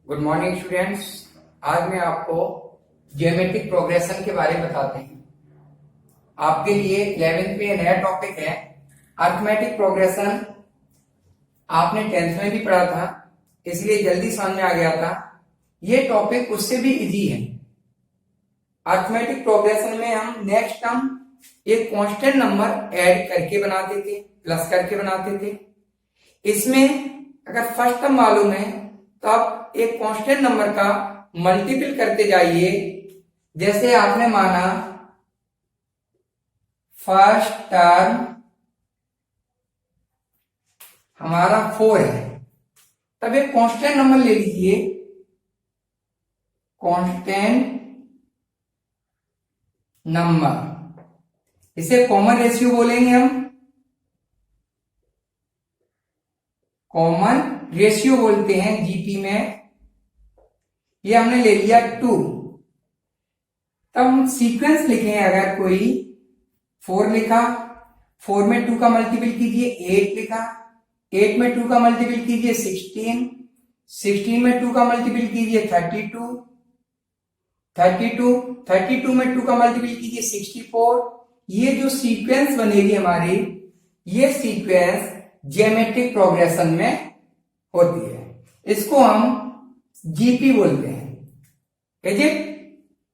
Good morning students. आज मैं आपको ज्योमेट्रिक प्रोग्रेशन के बारे में बताते हैं। आपके लिए 11th में नया टॉपिक है अरिथमेटिक प्रोग्रेशन। आपने 10th में भी पढ़ा था, इसलिए जल्दी समझ में आ गया था। ये टॉपिक उससे भी इजी है। अरिथमेटिक प्रोग्रेशन में हम नेक्स्ट टर्म एक कांस्टेंट नंबर ऐड करके बनाते थे, प्लस करके बनाते थे। इसमें अगर फर्स्ट टर्म मालूम है तो आप एक कांस्टेंट नंबर का मल्टीपल करते जाइए। जैसे आपने माना फर्स्ट टर्म हमारा 4 है, तब एक कांस्टेंट नंबर ले लीजिए, कांस्टेंट नंबर। इसे कॉमन रेशियो बोलेंगे हम, कॉमन रेशियो बोलते हैं जीपी में। ये हमने ले लिया 2। तब हम सीक्वेंस लिखें, अगर कोई 4 लिखा, 4 में 2 का मल्टीपल कीजिए 8 लिखा, 8 में 2 का मल्टीपल कीजिए 16, 16 में 2 का मल्टीपल कीजिए 32, 32 में 2 का मल्टीपल कीजिए 64। ये जो सीक्वेंस बनेगी हमारी, ये सीक्वेंस ज्योमेट्रिक प्रोग्रेशन में होती है। इसको हम जीपी बोलते हैं। Is it?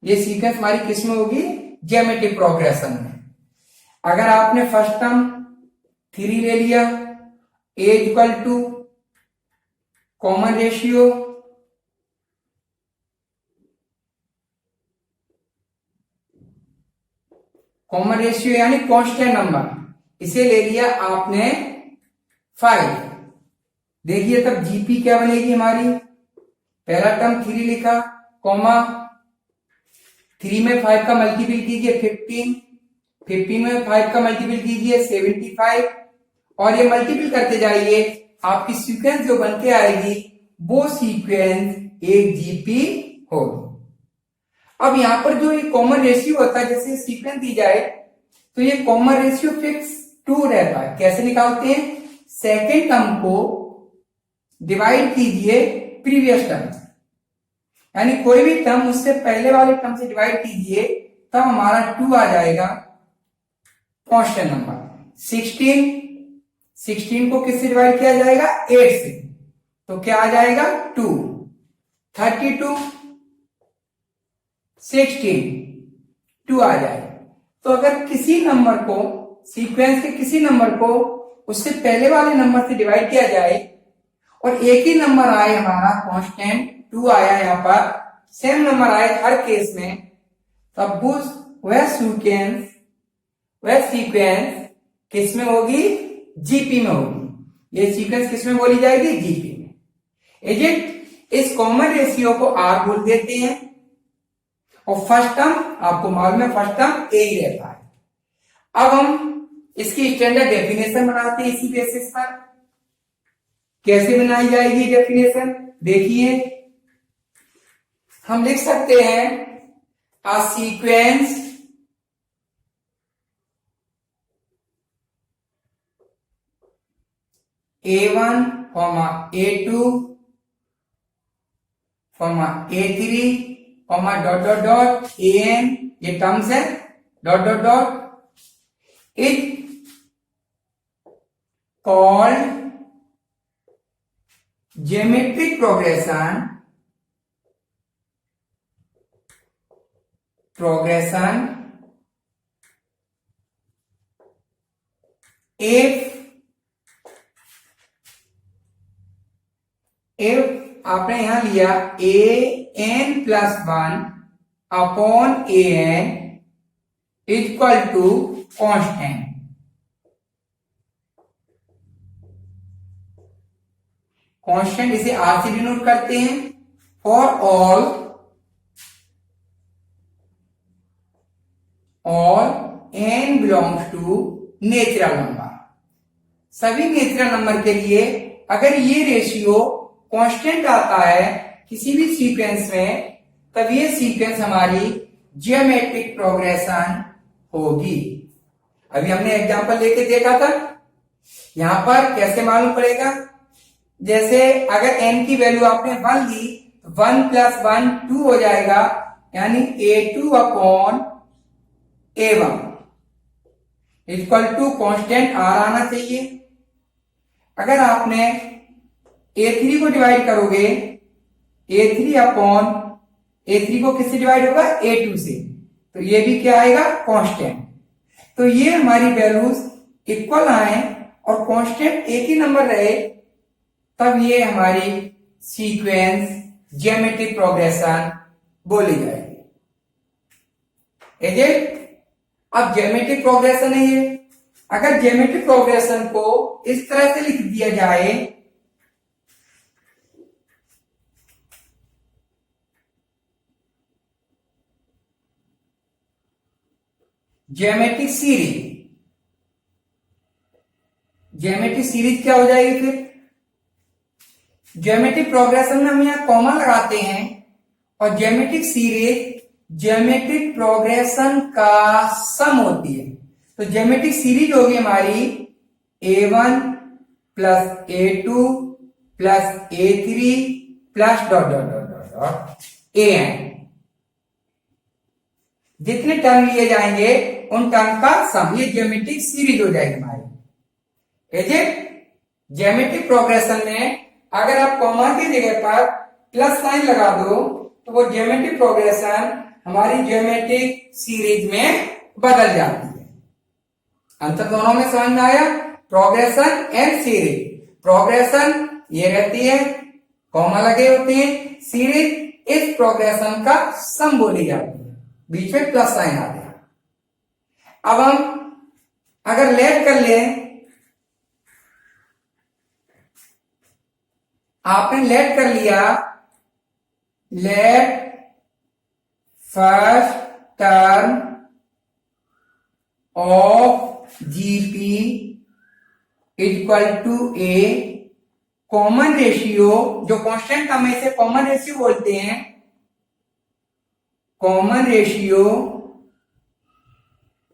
ये सीक्वेंस हमारी किस में होगी? ज्योमेट्रिक प्रोग्रेशन में। अगर आपने फर्स्ट टर्म 3 ले लिया, ए इक्वल टू कॉमन रेशियो यानी कांस्टेंट नंबर, इसे ले लिया आपने 5। देखिए तब जीपी क्या बनेगी हमारी? पहला टर्म 3 लिखा, कॉमा 3 में 5 का मल्टीपल कीजिए 15, 15 में 5 का मल्टीपल कीजिए 75, और ये मल्टीपल करते जाइए। आपकी सीक्वेंस जो बन के आएगी वो सीक्वेंस एक जीपी होगी। अब यहां पर जो ये कॉमन रेशियो होता है, जैसे सीक्वेंस दी जाए तो ये कॉमन रेशियो फिक्स 2 रहता है। कैसे निकालते हैं? सेकेंड टर्म को डिवाइड कीजिए प्रीवियस टर्म, यानी कोई भी टर्म उससे पहले वाले टर्म से डिवाइड कीजिए, तब हमारा 2 आ जाएगा कांस्टेंट नंबर। 16 को किससे डिवाइड किया जाएगा? 8 से, तो क्या आ जाएगा? 2। 32 16 2 आ जाएगा। तो अगर किसी नंबर को, सीक्वेंस के किसी नंबर को उससे पहले वाले नंबर से डिवाइड किया जाए और एक ही नंबर आए, हमारा कांस्टेंट 2 आया, यहां पर सेम नंबर आए हर केस में, तब वह सीक्वेंस किस में होगी? जीपी में होगी। ये सीक्वेंस किस में बोली जाएगी? जीपी में। Is it? इस कॉमन रेशियो को आर बोल देते हैं, और फर्स्ट टर्म आपको मालूम है, फर्स्ट टर्म ए ही रहता है। अब हम इसकी स्टैंडर्ड डेफिनेशन बनाते हैं इसी बेसिस पर। कैसे बनाई जाएगी डेफिनेशन? देखिए, हम लिख सकते हैं a sequence A1, A2, A3, dot dot dot AN, ये टर्म्स है, dot dot dot, it called geometric progression if आपने यहां लिया an+1 upon an equal to constant. Constant इसे आर से डिनोट करते हैं। For all n belongs to natural number. सभी नेचुरल नंबर के लिए अगर ये रेशियो कांस्टेंट आता है किसी भी सीक्वेंस में, तब ये सीक्वेंस हमारी ज्योमेट्रिक प्रोग्रेशन होगी। अभी हमने एग्जांपल लेके देखा था। यहां पर कैसे मालूम पड़ेगा? जैसे अगर n की वैल्यू आपने 1 ली तो 1 प्लस 1 2 हो जाएगा, यानी A2 upon A1 equal to constant R आना चाहिए। अगर आपने A3 को डिवाइड करोगे, A3 अपॉन A3 को किससे डिवाइड होगा, A2 से, तो ये भी क्या आएगा, कांस्टेंट। तो ये हमारी वैल्यूज इक्वल आए और कांस्टेंट एक ही नंबर रहे, तब ये हमारी सीक्वेंस ज्योमेट्रिक प्रोग्रेशन बोली जाएगी। अब ज्योमेट्रिक प्रोग्रेशन है ये। अगर ज्योमेट्रिक प्रोग्रेशन को इस तरह से लिख दिया जाए, ज्योमेट्रिक सीरीज, ज्योमेट्रिक सीरीज क्या हो जाएगी फिर, ज्योमेट्रिक प्रोग्रेशन में हम यहां कॉमा लगाते हैं और ज्योमेट्रिक सीरीज ज्योमेट्रिक प्रोग्रेशन का सम होती है। तो ज्योमेट्रिक सीरीज होगी हमारी A1 plus A2 plus A3 plus dot dot dot dot dot AN। जितने टर्म लिए जाएंगे उन टर्म का सम, ये ज्योमेट्रिक सीरीज हो जाएगी हमारी। ज्योमेट्रिक प्रोग्रेशन में अगर आप कॉमा की जगह पर प्लस साइन लगा दो तो वो ज्योमेट्रिक प्रोग्रेशन हमारी ज्योमेट्रिक सीरीज में बदल जाती है। अंतर दोनों में समझ में आया, प्रोग्रेशन एंड सीरीज। प्रोग्रेशन ये रहती है, कॉमा लगे होते हैं, सीरीज इस प्रोग्रेशन का सम बोली जाती है, बीच में प्लस साइन आ गया। अब हम अगर लेट कर लें, आपने लेट कर लिया, let first term of GP equal to a, common ratio, जो कांस्टेंट टर्म है इसे कॉमन रेशियो बोलते हैं, common ratio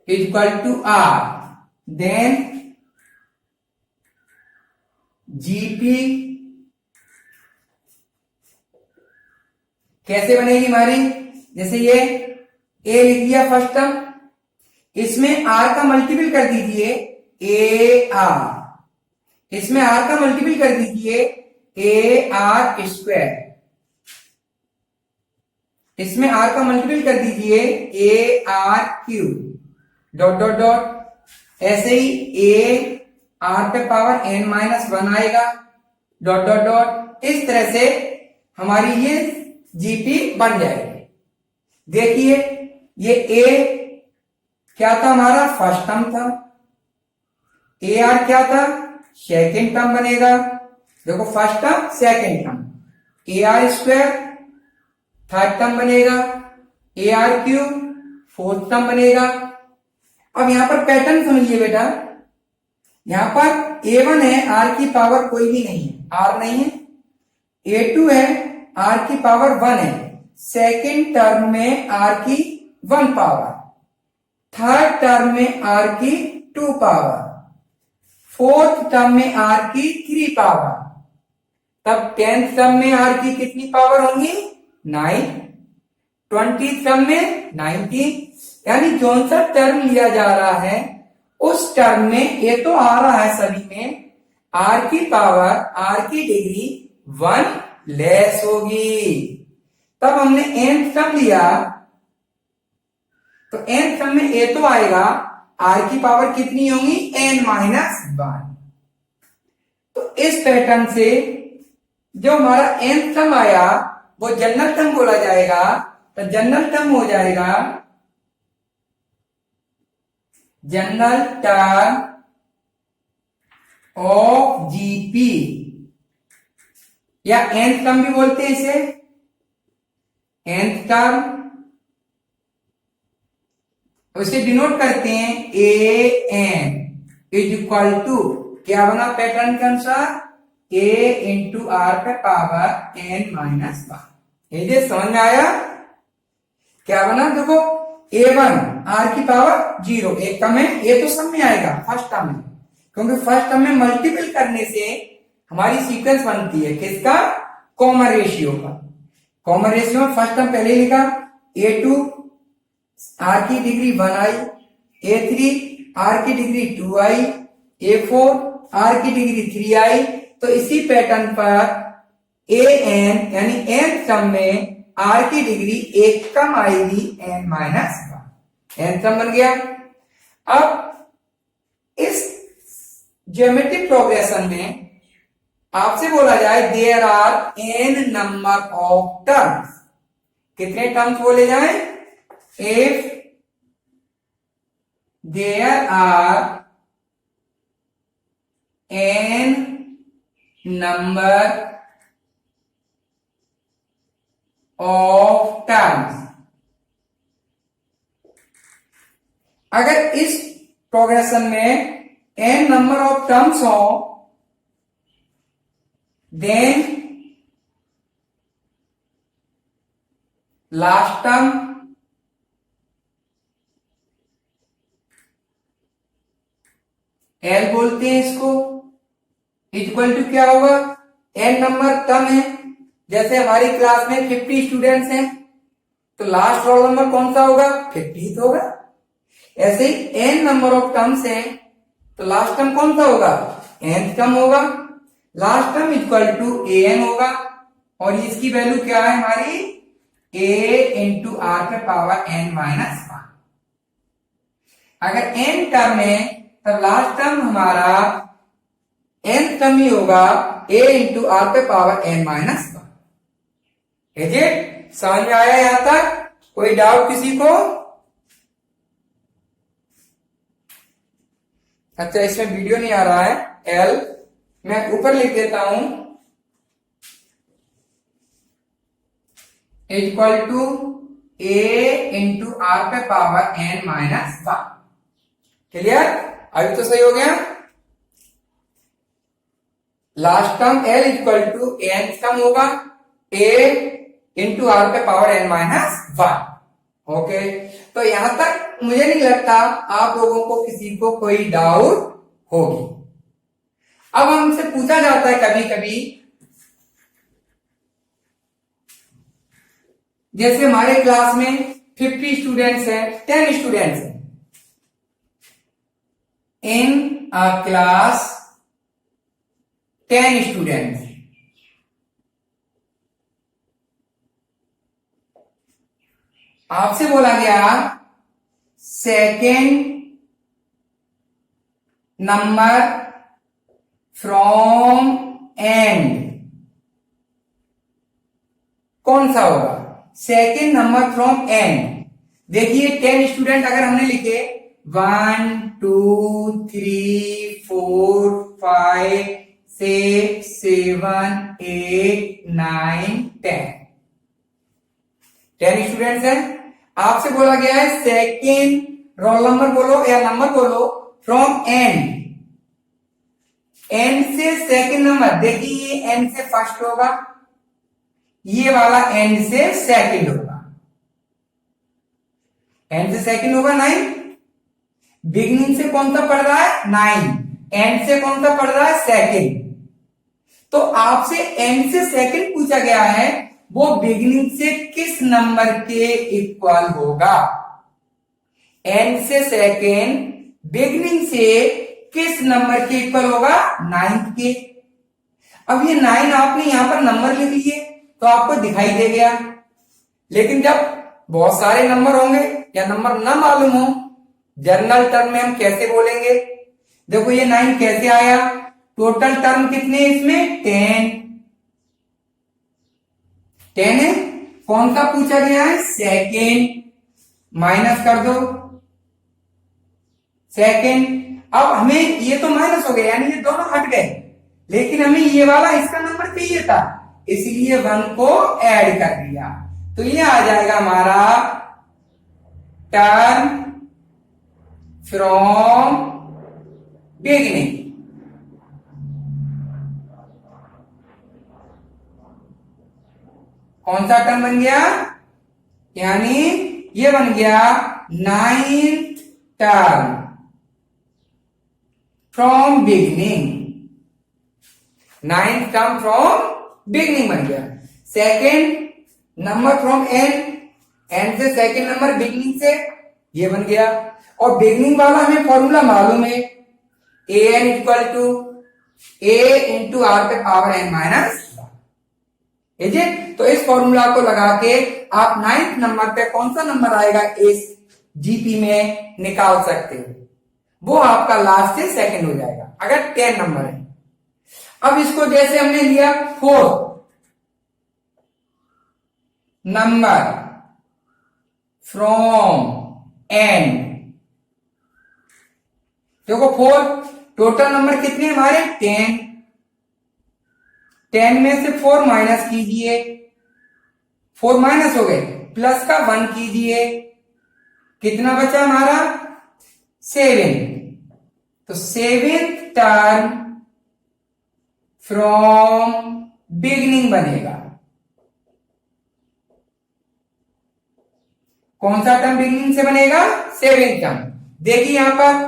equal to r, then GP कैसे बनेगी हमारी, जैसे ये ए लिख दिया फर्स्ट टर्म, इसमें आर का मल्टीपल कर दीजिए ए आर, इसमें आर का मल्टीपल कर दीजिए ए आर स्क्वायर, इसमें आर का मल्टीपल कर दीजिए a r cube, dot dot dot, ऐसे ही ए आर पे पावर n माइनस 1 आएगा, डॉट डॉट डॉट। इस तरह से हमारी ये जीपी बन जाएगी। देखिए ये ए क्या था, हमारा फर्स्ट टर्म था, ए आर क्या था, सेकेंड टर्म बनेगा। देखो first term second term, a r square third term बनेगा, a r cube fourth term बनेगा। अब यहां पर पैटर्न समझिए बेटा, यहां पर A1 है, आर की पावर कोई भी नहीं है, आर नहीं है, A2 है, आर की पावर 1 है, सेकेंड टर्म में आर की 1 पावर, थर्ड टर्म में आर की 2 पावर, फोर्थ टर्म में आर की 3 पावर, तब 10th टर्म में आर की कितनी पावर होंगी, 9, 20th टर्म में 19, यानी जो सा टर्म लिया जा रहा है उस टर्म में ये तो आ रहा है सभी में आर की पावर, आर की डिग्री 1 लेस होगी। तब हमने nth टर्म लिया तो nth टर्म में ए तो आएगा, आर की पावर कितनी होगी, n माइनस 1। तो इस पैटर्न से जो हमारा nth टर्म आया वो जनरल टर्म बोला जाएगा। तो जनरल टर्म हो जाएगा जनरल टर्म ऑफ जीपी, या nth टर्म भी बोलते हैं इसे, nth टर्म, उसे डिनोट करते हैं A N is equal to, क्या बना पैटर्न के अनुसार, ए इंटू आर पे पावर n माइनस 1। ये समझ में आया क्या बना, देखो A1 आर की पावर 0, एक कम है, ये तो सब में आएगा फर्स्ट टर्म में, क्योंकि फर्स्ट टर्म में मल्टीपल करने से हमारी सीक्वेंस बनती है किसका, कॉमन रेशियो का। कॉमन रेशियो में फर्स्ट टर्म पहले ही लिखा, a2 r की डिग्री 1i, a3 r की डिग्री 2i, a4 r की डिग्री 3i। तो इसी पैटर्न पर an यानी nth टर्म में r की डिग्री एक कम आएगी n माइनस 1, n टर्म बन गया। अब इस ज्योमेट्रिक प्रोग्रेशन में आपसे बोला जाए there are n number of terms, कितने टर्म्स बोले जाए? If there are n number of terms, अगर इस प्रोग्रेशन में n नंबर ऑफ टर्म्स हो then लास्ट टर्म L बोलते हैं इसको, इक्वल टू क्या होगा? n नंबर टर्म है, जैसे हमारी क्लास में 50 स्टूडेंट्स हैं तो लास्ट रोल नंबर कौन सा होगा? 50 होगा। ऐसे ही n नंबर ऑफ टर्म्स है तो लास्ट टर्म कौन सा होगा? nth टर्म होगा। Last term equal to an होगा और इसकी वैल्यू क्या है हमारी? a इंटू आर पे पावर n माइनस 1। अगर n टर्म है तब लास्ट टर्म हमारा n टर्म ही होगा a इंटू आर पे power n minus 1। Is it? समझ में आया यहां तक? कोई डाउट किसी को? अच्छा, इसमें वीडियो नहीं आ रहा है। L मैं ऊपर लिख देता हूं, equal to a into r पे पावर n माइनस 1। क्लियर? अभी तो सही हो गया। Last term L equal to n term होगा a इंटू आर पे पावर n माइनस 1। ओके, तो यहां तक मुझे नहीं लगता आप लोगों को किसी को कोई डाउट होगी। अब हमसे पूछा जाता है कभी कभी, जैसे हमारे क्लास में 50 स्टूडेंट्स हैं, 10 स्टूडेंट्स हैं। इन अ क्लास 10 स्टूडेंट्स, आपसे बोला गया सेकेंड नंबर फ्रॉम एंड कौन सा होगा? Second number from and. देखिए 10 स्टूडेंट अगर हमने लिखे 1 2 3 4 5 6 7 8 9 10 स्टूडेंट्स हैं। आपसे बोला गया है सेकेंड रोल नंबर बोलो या नंबर बोलो फ्रॉम एंड। एंड से सेकेंड नंबर, देखिए ये एंड से फर्स्ट होगा, ये वाला एंड से सेकंड होगा। एंड से सेकंड होगा 9। बिगिनिंग से कौन सा पढ़ रहा है? 9। एंड से कौन सा पढ़ रहा है? सेकंड। तो आपसे एंड से सेकंड पूछा गया है, वो बिगिनिंग से किस नंबर के इक्वल होगा? एंड से सेकंड बिगिनिंग से किस नंबर के इक्वल होगा? 9th के। अब ये 9 आपने यहां पर नंबर लिख लिए तो आपको दिखाई दे गया, लेकिन जब बहुत सारे नंबर होंगे या नंबर ना मालूम हो, जनरल टर्म में हम कैसे बोलेंगे? देखो ये 9 कैसे आया? टोटल टर्म कितने इसमें? 10 है। कौन सा पूछा गया है? सेकेंड। माइनस कर दो सेकेंड। अब हमें ये तो माइनस हो गया, यानी ये दोनों हट गए, लेकिन हमें ये वाला इसका नंबर चाहिए था, इसलिए 1 को ऐड कर दिया। तो ये आ जाएगा हमारा टर्म फ्रॉम बिगिनिंग। कौन सा टर्म बन गया? यानी ये बन गया 9th term from beginning. 9th term from beginning बन गया। Second number from n, n से सेकंड नंबर बिगनिंग से, ये बन गया। और बिगनिंग वाला हमें फॉर्मूला मालूम है, a n equal to a into r पे पावर एन माइनस, तो इस फॉर्मूला को लगा के आप 9th नंबर पे कौन सा नंबर आएगा इस जीपी में निकाल सकते हो, वो आपका लास्ट से सेकंड हो जाएगा अगर 10 नंबर है। अब इसको जैसे हमने लिया 4 नंबर फ्रॉम एन, देखो 4 टोटल नंबर कितने हमारे 10, 10 में से 4 माइनस कीजिए, 4 माइनस हो गए, प्लस का 1 कीजिए, कितना बचा हमारा 7, तो 7th टर्म फ्रॉम बिगनिंग बनेगा। कौन सा टर्म बिगनिंग से बनेगा 7th टर्म। देखिए यहां पर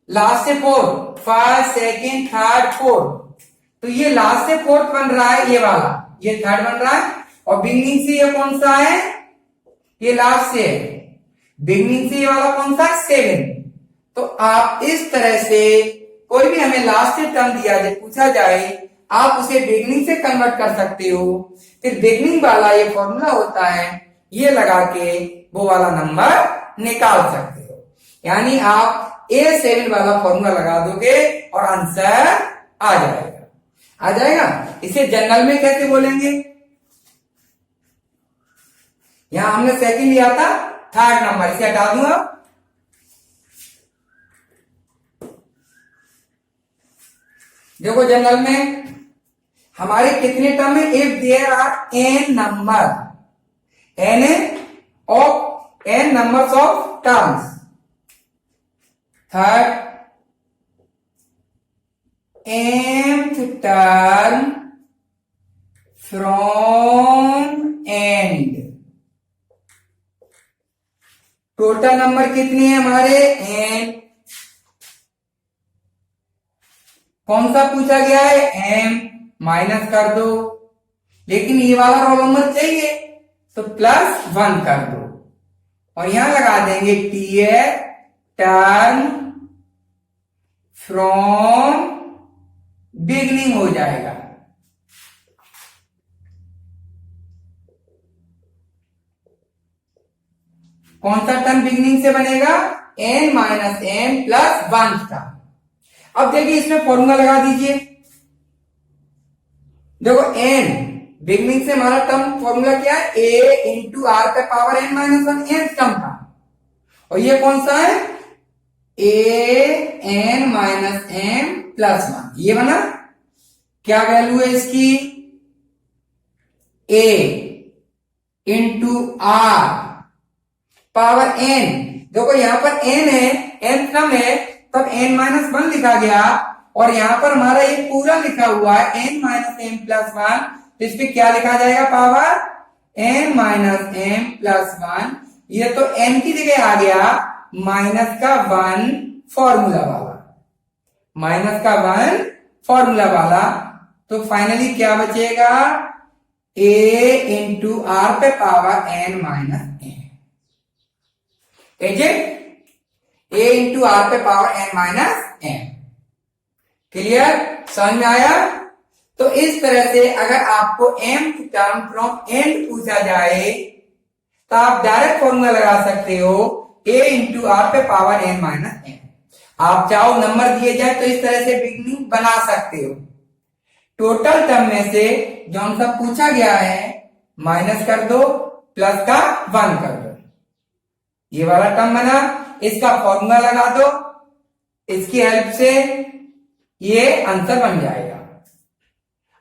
लास्ट से 4, फर्स्ट सेकेंड थर्ड फोर्थ, तो ये लास्ट से 4th बन रहा है, ये वाला ये 3rd बन रहा है, और बिगनिंग से ये कौन सा है, ये लास्ट से है, बिगनिंग से ये वाला कौन सा 7। तो आप इस तरह से कोई भी हमें लास्ट से टर्म दिया जाए, पूछा जाए, आप उसे बिगनिंग से कन्वर्ट कर सकते हो, फिर बिगनिंग वाला ये फॉर्मूला होता है, ये लगा के वो वाला नंबर निकाल सकते हो। यानी आप A7 वाला फॉर्मूला लगा दोगे और आंसर आ जाएगा, आ जाएगा। इसे जनरल में कैसे बोलेंगे, यहां हमने सेकंड लिया था, 3rd नंबर, इसे हटा दूंगा। देखो जनरल में हमारे कितने टर्म है, if there are n number, n numbers of terms, 3rd mth term from end, total number कितने हैं हमारे n, कौन सा पूछा गया है m, माइनस कर दो, लेकिन ये वाला रोल नंबर चाहिए तो +1 कर दो, और यहां लगा देंगे टीएफ टर्म फ्रॉम बिगनिंग हो जाएगा। कौन सा टर्म बिगनिंग से बनेगा, n माइनस m प्लस 1 का। अब देखिए इसमें फॉर्मूला लगा दीजिए, देखो n बिगनिंग से हमारा टर्म फॉर्मूला क्या है, a इंटू आर पे power n minus 1 n term का, और ये कौन सा है a n minus m plus 1, ये बना। क्या वैल्यू है इसकी, a into r power n, देखो यहां पर n है, n टर्म है, तब n माइनस 1 लिखा गया, और यहां पर हमारा ये पूरा लिखा हुआ है n माइनस m प्लस 1, तो इस पे क्या लिखा जाएगा, power n minus m plus 1, ये तो n की जगह आ गया माइनस का 1 फॉर्मूला वाला, माइनस का 1 फॉर्मूला वाला, तो फाइनली क्या बचेगा, a इंटू आर पे power n minus m, a into r पे power n minus m। Clear, समझ में आया। तो इस तरह से अगर आपको mth टर्म फ्रॉम एंड पूछा जाए तो आप डायरेक्ट फॉर्मूला लगा सकते हो, a इंटू आर पे पावर n माइनस m। आप चाहो नंबर दिए जाए तो इस तरह से बिगनिंग बना सकते हो, टोटल टर्म में से जौन सा पूछा गया है माइनस कर दो, प्लस का 1 कर दो, ये वाला टर्म बना, इसका फॉर्मूला लगा दो, इसकी हेल्प से ये आंसर बन जाएगा।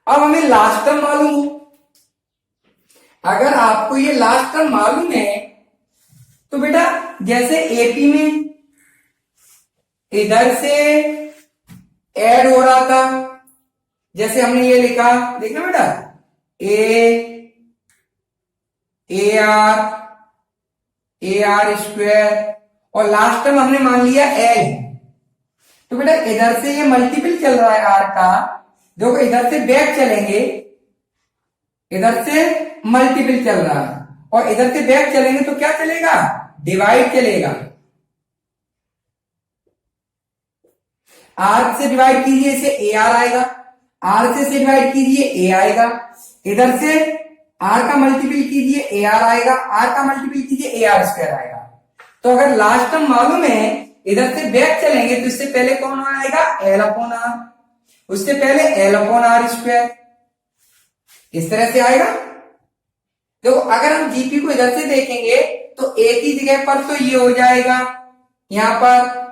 अब हमें लास्ट टर्म मालूम हो, अगर आपको ये लास्ट टर्म मालूम है तो बेटा जैसे एपी में इधर से ऐड हो रहा था, जैसे हमने ये लिखा, देखना बेटा ए आर स्क्वायर, और लास्ट टर्म हमने मान लिया एल, तो बेटा इधर से ये मल्टीपल चल रहा है आर का, देखो इधर से बैक चलेंगे, इधर से मल्टीपल चल रहा है, और इधर से बैक चलेंगे तो क्या चलेगा, डिवाइड चलेगा। आर से डिवाइड कीजिए, इसे ए आर आएगा, आर से डिवाइड कीजिए ए आएगा, इधर से आर का मल्टीपल कीजिए ए आर आएगा, आर का मल्टीपल कीजिए ए आर स्क्वायर आएगा। तो अगर लास्ट टर्म मालूम है, इधर से बैक चलेंगे तो इससे पहले कौन आएगा, एल अपॉन आर, उससे पहले एल अपॉन आर स्क्वायर, इस तरह से आएगा। देखो अगर हम जीपी को इधर से देखेंगे तो ए की जगह पर तो ये हो जाएगा यहां पर,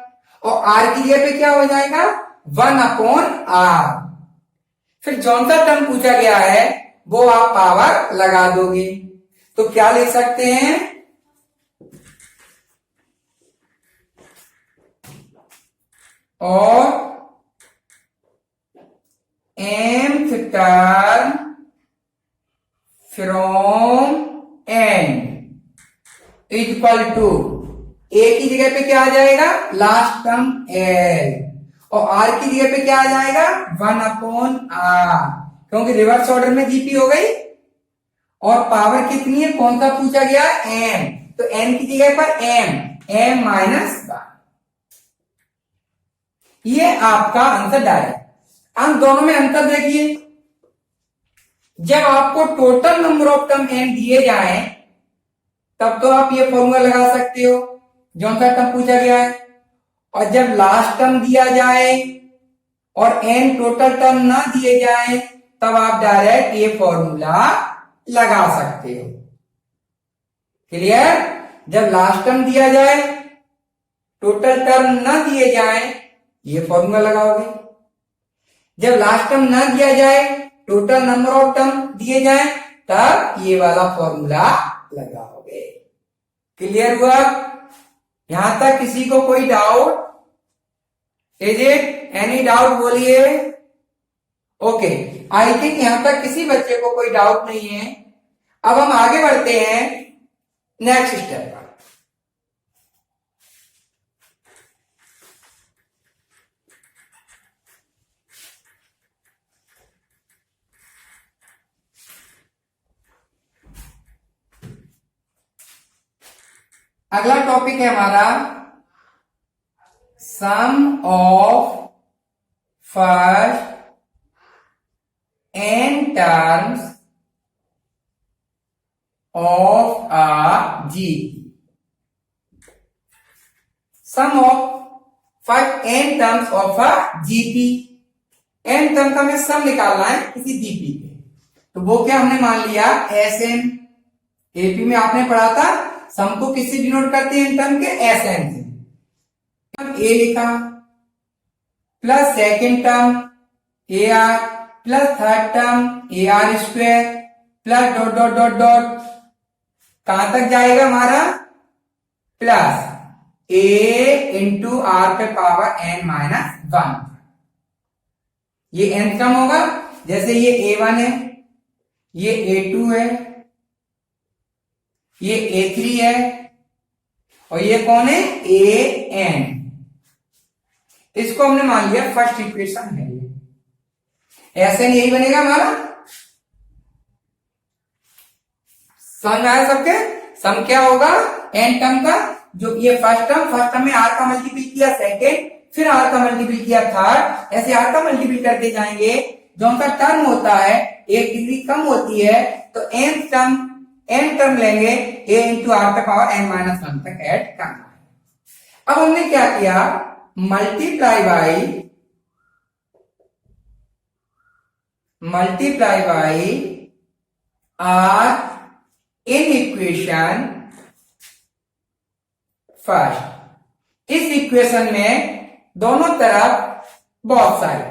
और आर की जगह पे क्या हो जाएगा, 1 अपॉन आर। फिर जौन सा टर्म पूछा गया है वो आप पावर लगा दोगे, तो क्या ले सकते हैं, और mth term from n is equal to, a की जगह पे क्या आ जाएगा, लास्ट टर्म l, और आर की जगह पे क्या आ जाएगा, 1 अपॉन आर, क्योंकि रिवर्स ऑर्डर में जीपी हो गई। और पावर कितनी है, कौन सा पूछा गया, m, तो n की जगह पर m माइनस 1, ये आपका आंसर डायरेक्ट। हम दोनों में अंतर देखिए, जब आपको total number of term n दिए जाएं तब तो आप ये फॉर्मूला लगा सकते हो जो सा टर्म पूछा गया है, और जब लास्ट टर्म दिया जाए और n टोटल टर्म ना दिए जाए तब आप डायरेक्ट ये फॉर्मूला लगा सकते हो। क्लियर, जब लास्ट टर्म दिया जाए, टोटल टर्म ना दिए जाए, ये फॉर्मूला लगाओगे, जब लास्ट टर्म ना दिया जाए, टोटल नंबर ऑफ टर्म दिए जाए, तब ये वाला फॉर्मूला लगाओगे। क्लियर हुआ, यहां तक किसी को कोई doubt, is it any doubt, बोलिए। ओके, आई थिंक यहां तक किसी बच्चे को कोई डाउट नहीं है। अब हम आगे बढ़ते हैं नेक्स्ट स्टेप पर। अगला टॉपिक है हमारा sum of first n terms of a G, sum of first n terms of a GP. n term का हमें सम निकालना है किसी जीपी के, तो वो क्या हमने मान लिया, एस एन। एपी में आपने पढ़ा था सम को किससे डिनोट करते हैं, इन टर्म के एस एन से। ए लिखा plus second term a are plus third term a r square plus dot dot dot dot, कहां तक जाएगा हमारा, प्लस ए इंटू आर पे पावर n माइनस 1, ये n टर्म होगा। जैसे ये A1 है, ये A2 है, ये A3 है, और ये कौन है, AN। इसको हमने मान लिया फर्स्ट इक्वेशन है, ये SN यही बनेगा हमारा। समझ में आया सबके, सम क्या होगा, n टर्म का, जो ये फर्स्ट टर्म में r का मल्टीपल किया सेकेंड, फिर r का मल्टीपल किया थर्ड, ऐसे r का मल्टीपल करते जाएंगे। जो उनका टर्म होता है एक डिग्री कम होती है तो n टर्म लेंगे, a इंटू आर का पावर n माइनस 1 तक ऐड करना है। अब हमने क्या किया, multiply by r in equation first. इस इक्वेशन में दोनों तरफ बहुत सारे,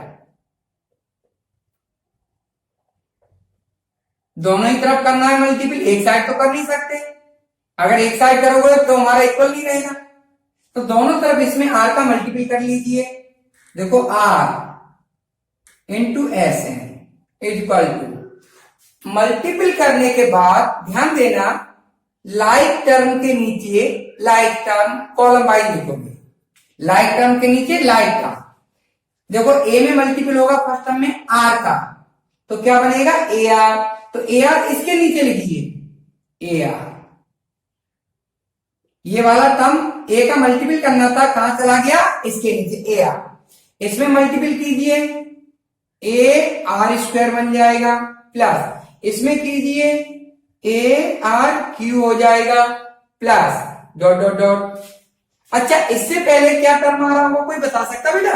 दोनों ही तरफ करना है मल्टीपल, एक साइड तो कर नहीं सकते, अगर एक साइड करोगे तो हमारा इक्वल नहीं रहेगा, तो दोनों तरफ इसमें r का मल्टीपल कर लीजिए। देखो r into s n is equal to, multiple करने के बाद ध्यान देना लाइक टर्म के नीचे लाइक टर्म कॉलम वाइज लिखोगे, लाइक टर्म के नीचे लाइक टर्म। देखो a में मल्टीपल होगा फर्स्ट टर्म में r का, तो क्या बनेगा ए आर, तो ए आर इसके नीचे लिखिए ए आर, ये वाला टर्म ए का मल्टीपल करना था, कहां चला गया, इसके नीचे ए आर, इसमें मल्टीपल कीजिए ए आर स्क्वायर बन जाएगा, प्लस इसमें कीजिए ए आर क्यू हो जाएगा, प्लस डॉट डॉट डॉट। अच्छा, इससे पहले क्या टर्म आ रहा होगा, कोई बता सकता बेटा?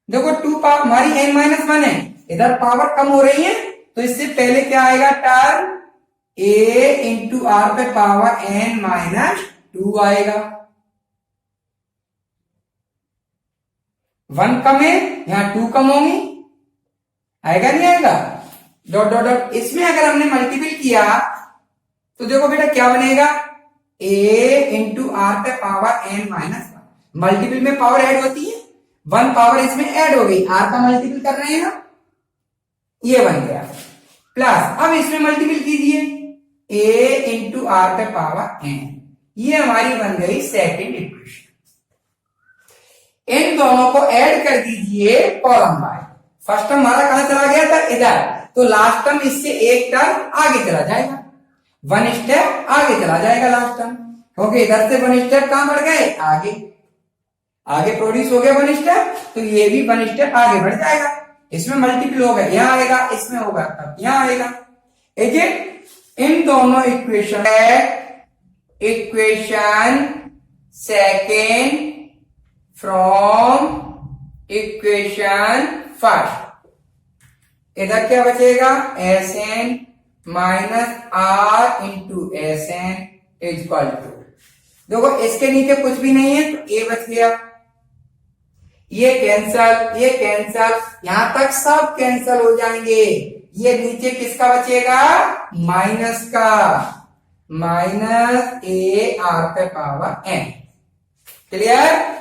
देखो 2 पावर हमारी n-1 है, इधर पावर कम हो रही है, तो इससे पहले क्या आएगा, टर्म a इंटू आर पे पावर n-2 आएगा। 1 कम है, यहां 2 कम होंगी, आएगा नहीं आएगा, डॉट डॉट डॉट। इसमें अगर हमने मल्टीपल किया तो देखो बेटा क्या बनेगा, a इंटू आर पे पावर n-1। मल्टीपल में पावर ऐड होती है, 1 पावर इसमें ऐड हो गई, आर का मल्टीपल कर रहे हैं हम, ये बन गया, प्लस अब इसमें मल्टीपल कीजिए a इंटू आर पे पावर n, ये हमारी बन गई सेकंड इक्वेशन। इन दोनों को ऐड कर दीजिए कॉलम बाय। फर्स्ट टर्म हमारा कहां चला गया था, इधर, तो लास्ट टर्म इससे एक टर्म आगे चला जाएगा, 1 स्टेप आगे चला जाएगा लास्ट टर्म, क्योंकि इधर से 1 स्टेप कहां बढ़ गए, आगे, आगे प्रोड्यूस हो गया 1 स्टेप, तो ये भी 1 स्टेप आगे बढ़ जाएगा, इसमें मल्टीपल होगा, यहां आएगा, इसमें होगा तब यहां आएगा। इन दोनों equation second from equation first, इधर क्या बचेगा, s n minus r into s n is equal to, देखो इसके नीचे कुछ भी नहीं है तो ए बच गया, ये कैंसल, ये कैंसल, यहां तक सब कैंसल हो जाएंगे, ये नीचे किसका बचेगा, माइनस का, माइनस ए आर पे पावर एन। क्लियर?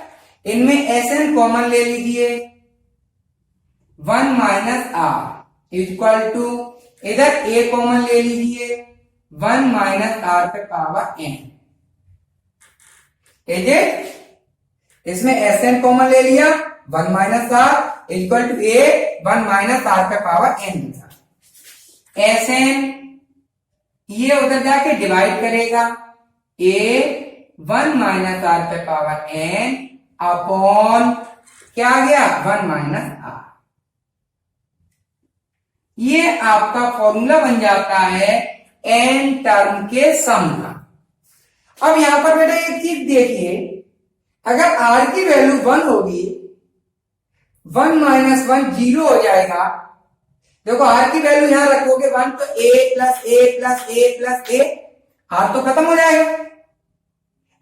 इनमें एस एन कॉमन ले लीजिए, 1 minus r is equal to, इधर ए कॉमन ले लीजिए, 1 माइनस आर पे पावर एन। इसमें एस एन कॉमन ले लिया, 1 minus r equal to a 1 minus r पे पावर एन। एस एन ये उधर जाके डिवाइड करेगा, ए 1 माइनस आर पे पावर एन अपॉन क्या आ गया, 1 माइनस आर। ये आपका फॉर्मूला बन जाता है एन टर्म के सम का। अब यहां पर बेटा एक चीज देखिए, अगर आर की वैल्यू 1 होगी, 1 माइनस 1 0 हो जाएगा, देखो आर की वैल्यू यहां रखोगे 1 तो a plus a plus a plus a, r तो खत्म हो जाएगा।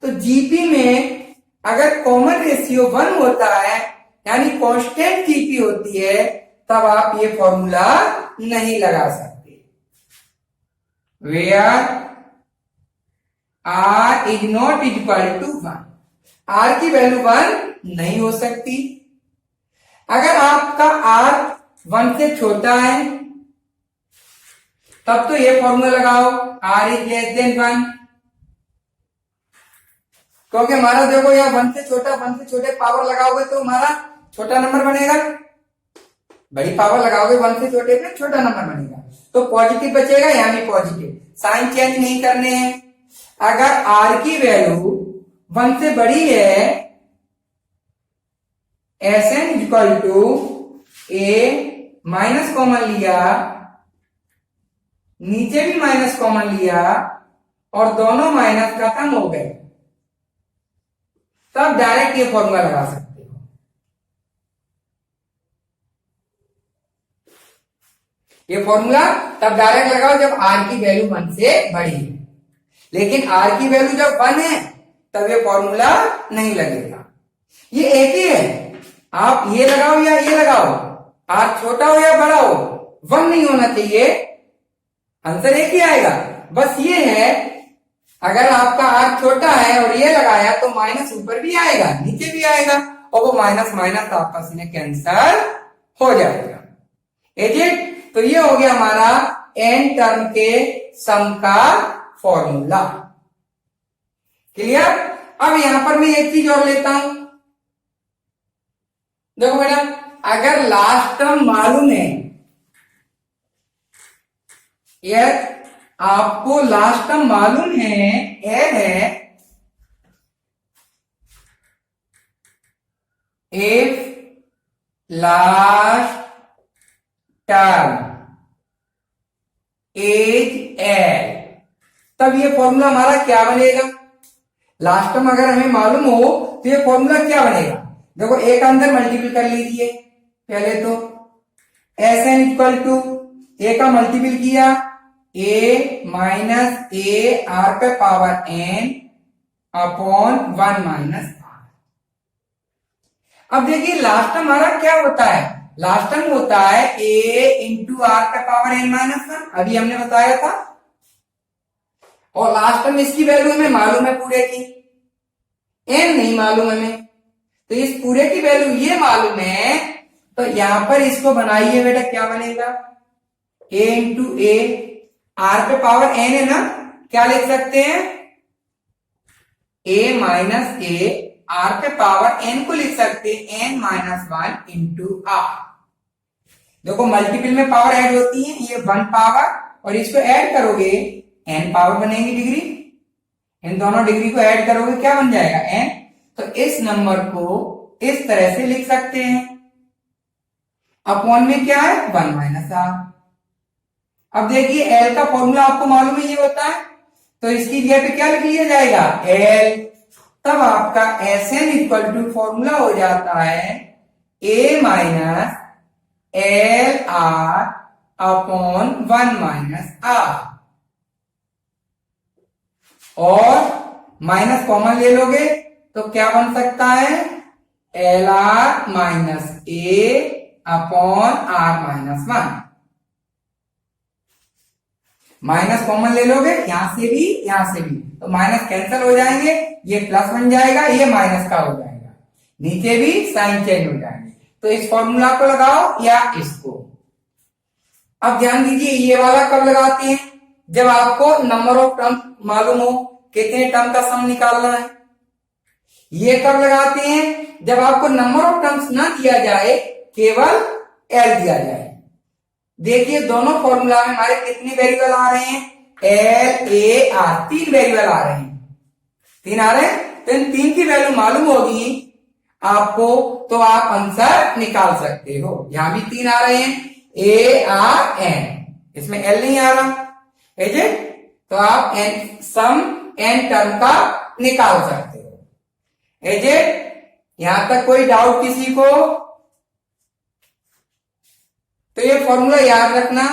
तो जीपी में अगर कॉमन रेशियो 1 होता है, यानी कांस्टेंट जीपी होती है, तब आप ये फॉर्मूला नहीं लगा सकते, where r is not equal to 1, r की वैल्यू 1 नहीं हो सकती। अगर आपका आर 1 से छोटा है तब तो ये फॉर्मूला लगाओ, आर इज लेस देन 1, क्योंकि हमारा देखो यह 1 से छोटे पावर लगाओगे तो हमारा छोटा नंबर बनेगा, बड़ी पावर लगाओगे 1 से छोटे पे छोटा नंबर बनेगा, तो पॉजिटिव बचेगा, यहां भी पॉजिटिव, साइन चेंज नहीं करने हैं। अगर आर की वैल्यू 1 से बड़ी है, s n equal to a minus common लिया, नीचे भी माइनस कॉमन लिया और दोनों माइनस खत्म हो गए, तब डायरेक्ट ये फॉर्मूला लगा सकते हो। ये फॉर्मूला तब डायरेक्ट लगाओ जब आर की वैल्यू 1 से बड़ी है, लेकिन आर की वैल्यू जब 1 है तब ये फॉर्मूला नहीं लगेगा। ये एक ही है, आप ये लगाओ या ये लगाओ, आर छोटा हो या बड़ा हो, 1 नहीं होना चाहिए, आंसर एक ही आएगा। बस ये है, अगर आपका आर छोटा है और ये लगाया तो माइनस ऊपर भी आएगा नीचे भी आएगा, और वो माइनस माइनस आपस में कैंसल हो जाएगा। इट तो ये हो गया हमारा एन टर्म के सम का फॉर्मूला। क्लियर? अब यहां पर मैं एक चीज और लेता हूं, देखो बेटा, अगर लास्ट टर्म मालूम है यह आपको लास्ट टर्म मालूम है, एल है, if last term is L, तब ये फॉर्मूला हमारा क्या बनेगा? लास्ट टर्म अगर हमें मालूम हो तो ये फॉर्मूला क्या बनेगा? देखो ए का अंदर मल्टीपल कर लीजिए पहले तो, s n equal to a का मल्टीपल किया ए माइनस ए आर पे power n upon 1 minus r. अब देखिए लास्ट टर्म हमारा क्या होता है? लास्ट टर्म होता है ए इंटू आर पे पावर एन माइनस 1, अभी हमने बताया था। और लास्ट टर्म इसकी वैल्यू हमें मालूम है पूरे की, एन नहीं मालूम हमें, तो इस पूरे की वैल्यू ये मालूम है, तो यहां पर इसको बनाइए बेटा, क्या बनेगा? ए इंटू ए, आर पे पावर एन है ना, क्या लिख सकते हैं? ए माइनस ए, आर पे पावर एन को लिख सकते हैं एन माइनस 1 इंटू आर। देखो मल्टीपल में पावर ऐड होती है, ये 1 पावर और इसको ऐड करोगे एन पावर बनेगी डिग्री, इन दोनों डिग्री को ऐड करोगे क्या बन जाएगा? एन। तो इस नंबर को इस तरह से लिख सकते हैं, अपॉन में क्या है? 1 माइनस आर। अब देखिए एल का फॉर्मूला आपको मालूम है ये होता है, तो इसकी जगह पे क्या लिख लिया जाएगा? एल। तब आपका s n equal to formula हो जाता है a minus l r upon 1 minus r, और माइनस कॉमन ले लोगे तो क्या बन सकता है? L r minus a upon r minus 1। Minus common ले लोगे यहां से भी यहां से भी, तो माइनस कैंसिल हो जाएंगे, ये प्लस बन जाएगा, ये माइनस का हो जाएगा, नीचे भी साइन चेंज हो जाएंगे। तो इस फॉर्मूला को लगाओ या इसको। अब ध्यान दीजिए ये वाला कब लगाते हैं? जब आपको नंबर ऑफ टर्म मालूम हो, कितने टर्म का सम निकालना है। ये कब लगाते हैं? जब आपको नंबर ऑफ टर्म्स ना दिया जाए, केवल एल दिया जाए। देखिए दोनों फॉर्मूला में हमारे कितने वेरिएबल आ रहे हैं? एल ए आर, 3 वेरिएबल आ रहे हैं, 3 आ रहे हैं। तो इन 3 की वैल्यू मालूम होगी आपको, तो आप आंसर निकाल सकते हो। यहां भी 3 आ रहे हैं, ए आर एन, इसमें एल नहीं आ रहा है जी, तो आप एन सम एन टर्म का निकाल सकते हो। एजे यहां तक कोई डाउट किसी को? तो ये फॉर्मूला याद रखना,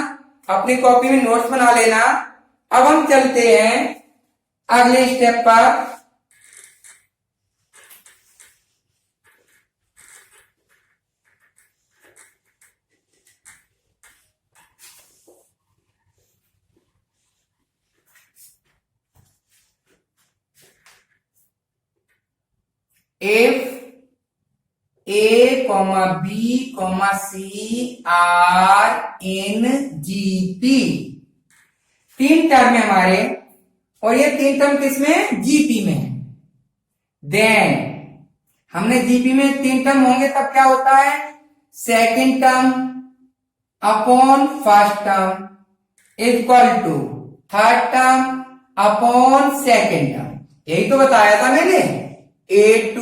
अपनी कॉपी में नोट्स बना लेना। अब हम चलते हैं अगले स्टेप पर। If A, B, C are in GP, 3 term है हमारे, और ये 3 टर्म किसमें? जीपी में है। देन हमने जीपी में 3 टर्म होंगे तब क्या होता है? Second term upon first term equal to third term upon second term, यही तो बताया था मैंने। A2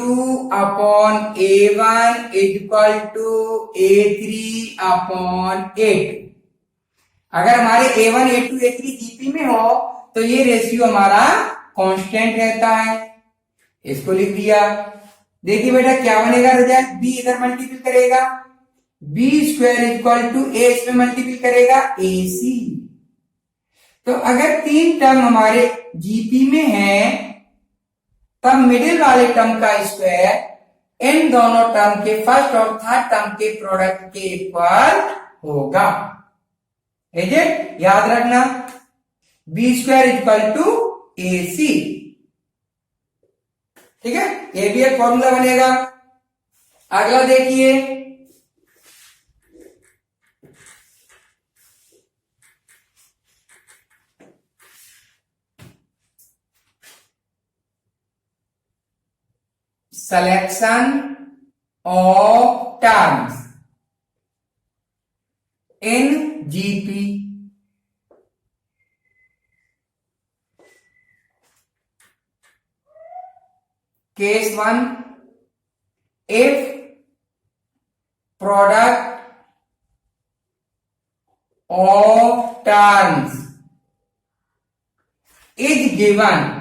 upon A1 equal to A3 upon A2। अगर हमारे A1, A2, A3 जीपी में हो तो ये रेशियो हमारा कांस्टेंट रहता है, इसको लिख दिया। देखिए बेटा क्या बनेगा रिजल्ट? B इधर मल्टीपल करेगा, B square equal to A इसमें मल्टीपल करेगा AC। तो अगर 3 टर्म हमारे जीपी में है, तब मिडिल वाले टर्म का स्क्वायर इन दोनों टर्म के फर्स्ट और थर्ड टर्म के प्रोडक्ट के इक्वल होगा। Is it? याद रखना, बी स्क्वायर इक्वल टू ए सी। ठीक है, ये भी एक फॉर्मूला बनेगा। अगला देखिए, selection of terms in GP। Case 1, if product of terms is given.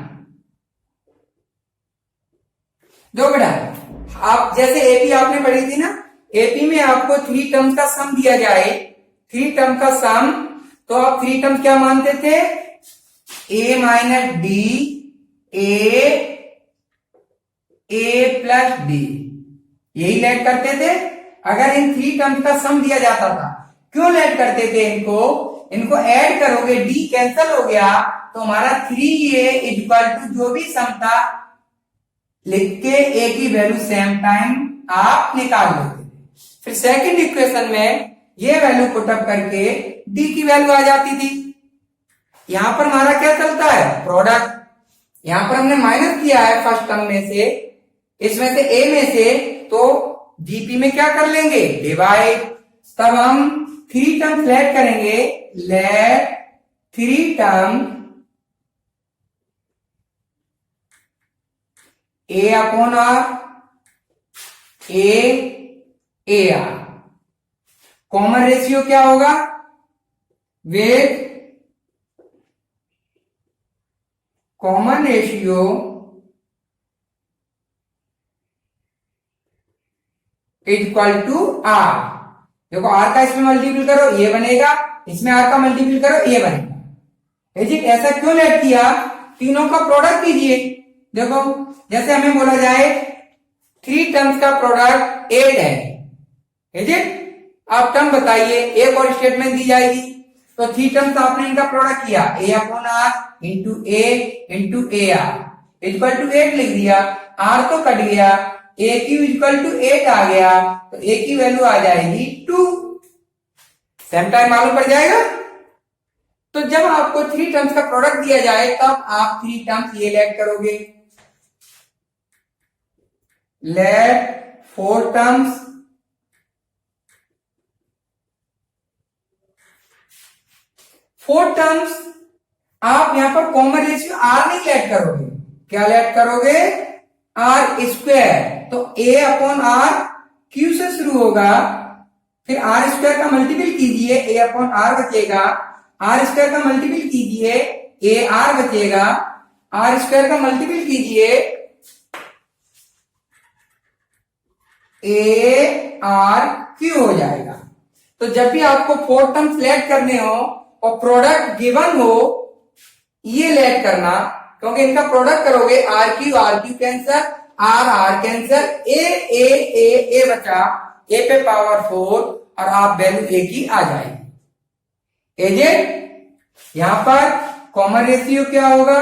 दो बेटा, आप जैसे एपी आपने पढ़ी थी ना, एपी में आपको 3 टर्म्स का सम दिया जाए, 3 टर्म का सम, तो आप 3 टर्म्स क्या मानते थे? ए माइनस डी, ए प्लस डी, यही लेट करते थे। अगर इन 3 टर्म्स का सम दिया जाता था, क्यों लेट करते थे इनको ऐड करोगे, डी कैंसिल हो गया तो हमारा 3a इक्वल टू जो भी सम था लिख के ए की वैल्यू सेम टाइम आप निकाल लेते थे। फिर सेकंड इक्वेशन में ये वैल्यू पुटअप करके डी की वैल्यू आ जाती थी। यहां पर हमारा क्या चलता है? प्रोडक्ट। यहां पर हमने माइनस किया है फर्स्ट टर्म में से, इसमें से ए में से, तो जीपी में क्या कर लेंगे? डिवाइड। तब हम 3 टर्म लेट करेंगे, let 3 term a upon r, a r. Common ratio क्या होगा? With common ratio equal to r. देखो आर का इसमें मल्टीपल करो ये बनेगा, इसमें आर का मल्टीपल करो ये बनेगा। जी ऐसा क्यों लेट किया? तीनों का प्रोडक्ट कीजिए। देखो जैसे हमें बोला जाए 3 टर्म्स का प्रोडक्ट 8 है जी, आप टर्म बताइए, एक और स्टेटमेंट दी जाएगी, तो 3 टर्म्स आपने इनका प्रोडक्ट किया, a upon r into a r equal to 8 लिख दिया, आर तो कट गया, ए क्यू इक्वल टू 8 आ गया, तो ए की वैल्यू आ जाएगी 2। सेम टाइम मालूम पड़ जाएगा। तो जब आपको 3 टर्म्स का प्रोडक्ट दिया जाए तब आप 3 टर्म्स ये लेट करोगे, लेट 4 टर्म्स आप यहां पर कॉमन रेशियो आर नहीं लेट करोगे, क्या लेट करोगे? R square. तो ए अपॉन आर क्यू से शुरू होगा, फिर आर स्क्वायर का मल्टीपल कीजिए, ए अपॉन आर बचेगा, आर स्क्वायर का मल्टीपल कीजिए, ए आर बचेगा, आर स्क्वायर का मल्टीपल कीजिए, ए आर क्यू हो जाएगा। तो जब भी आपको 4 टर्म्स लेट करने हो और प्रोडक्ट गिवन हो, ये लेट करना, क्योंकि इनका प्रोडक्ट करोगे r q cancel, r cancel, a बचा, ए पे पावर 4 और आप वैल्यू ए की आ जाएगी। एजेड यहां पर कॉमन रेशियो क्या होगा?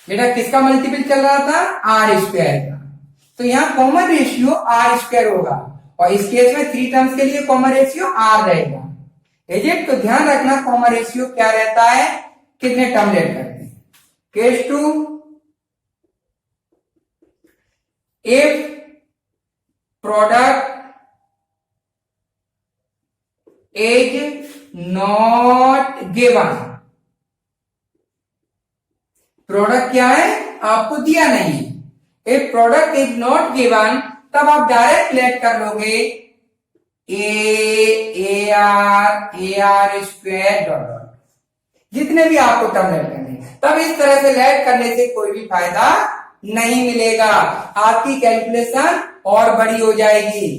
बेटा किसका मल्टीपल चल रहा था? आर स्क्वायर का, तो यहां कॉमन रेशियो आर स्क्वायर होगा, और इस केस में 3 टर्म्स के लिए कॉमन रेशियो आर रहेगा। एजेड तो ध्यान रखना कॉमन रेशियो क्या रहता है, कितने टर्म लेट करते हैं। Case 2, if product is not given, product क्या है? आपको दिया नहीं। If product is not given, तब आप डायरेक्ट लेट कर लोगे ए आर स्क्वायर डॉट, जितने भी आपको टर्म लेट करने। तब इस तरह से लेट करने से कोई भी फायदा नहीं मिलेगा, आपकी कैलकुलेशन और बड़ी हो जाएगी।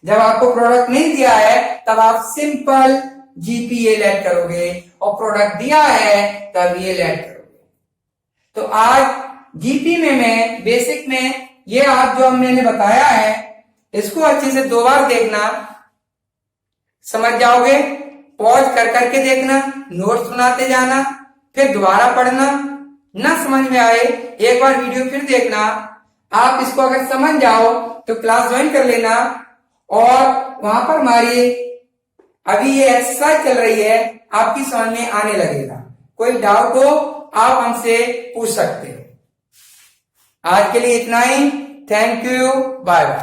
जब आपको प्रोडक्ट नहीं दिया है तब आप सिंपल जीपीए लेट करोगे, और प्रोडक्ट दिया है तब ये लेट करोगे। तो आज जीपी में मैं बेसिक में ये आज जो मैंने बताया है, इसको अच्छे से 2 बार देखना, समझ जाओगे। पॉज कर करके देखना, नोट्स बनाते जाना, फिर दोबारा पढ़ना, ना समझ में आए एक बार वीडियो फिर देखना। आप इसको अगर समझ जाओ तो क्लास ज्वाइन कर लेना, और वहां पर हमारी अभी ये एक्सरसाइज चल रही है, आपकी समझ में आने लगेगा। कोई डाउट हो आप हमसे पूछ सकते हो। आज के लिए इतना ही। Thank you, bye bye.